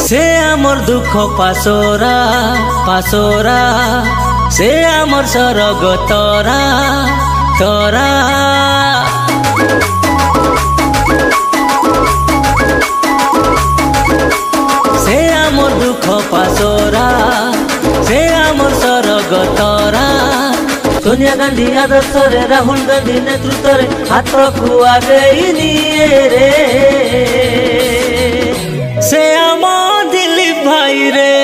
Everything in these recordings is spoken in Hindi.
से आमर दुख पासोरा पासोरा से आमर सरग तरा तरा से आमर दुख पासोरा से आमर सरग तरा सोनिया गांधी आदर्श रे राहुल गांधी नेतृत्व रे हाथ को आगे निये रे से आमो दिलीप भाई रे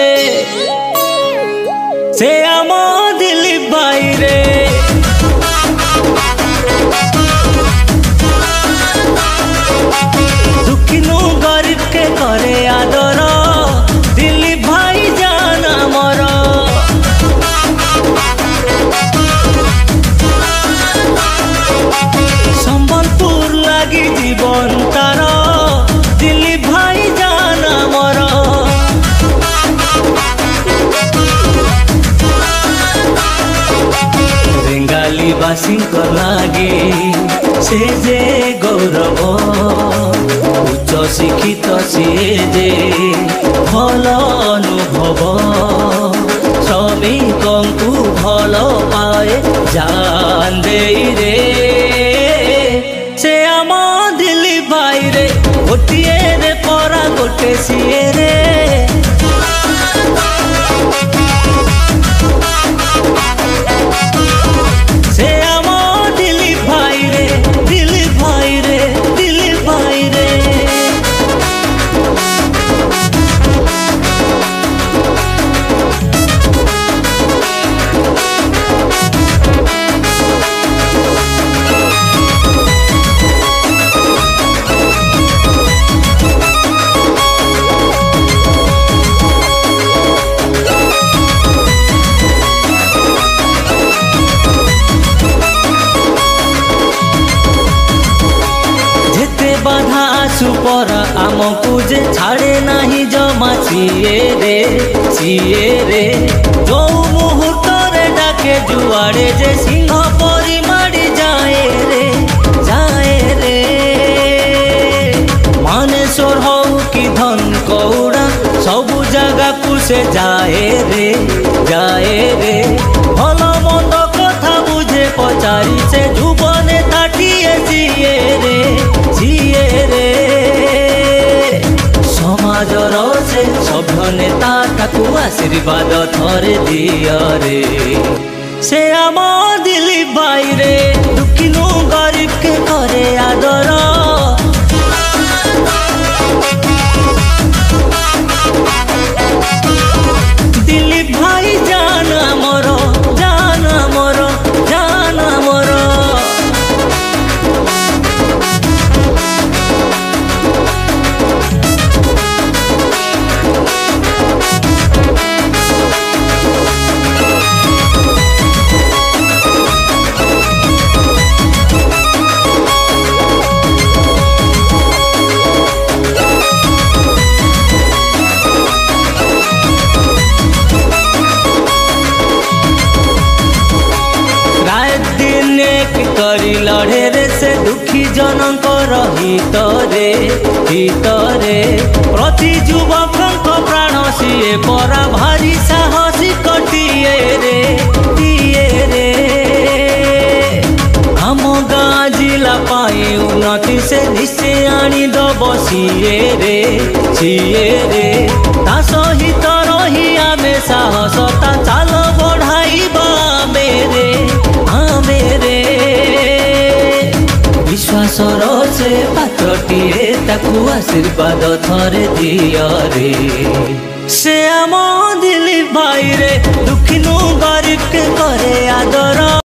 से आमो दिलीप भाई रे दुखिनु गरीब के करे आदर दिलीप भाई जान आमर संबलपुर लगी जीवन तार दिलीप भाई जान आमर रेंगाली बासी लगे से जे गौरव उच्च शिक्षित सी जे भल अनुभव श्रमिक भल पाए जान दे रे से आम दिलीप भाई रे गोटे रे परा गोटे सीए रे से आम दिलीप भाई रे दिलीप भाई रे दिलीप भाई रे बाधा आसु पर आमको जे छाड़े नहीं जमा सीए रे जो मुहूर्त रे डाके जुआड़े जे सिंह परी माड़ी जाए रे मानेश्वर हो कि धन कौड़ा सबु जगह को से जाए रे भल मंद कथा बुझे पचारी से जुबने ताटिए रे समाजर से सभ्य नेता ताकू आशीर्वाद थरे दिया रे से आम दिलीप भाई रे दुखिनु गरीब के करे आदर दिलीप भाई जान आमर जान आमर जान आमर करी लड़े रे से दुखी जनकर हितरे प्रति युवक प्राण सीए परा भारी साहसी कटिए रे आम गाँ जिला पाई उन्नति से निश्चय आनी दब सीए रे ता सहित रही आमे साहसता चाल बढ़ाइबा मेरे विश्वासर से पात्रटिए ताकू आशीर्वाद थरे दिया रे से आम दिलीप भाई रे दुखिनु गरीब के करे आदर।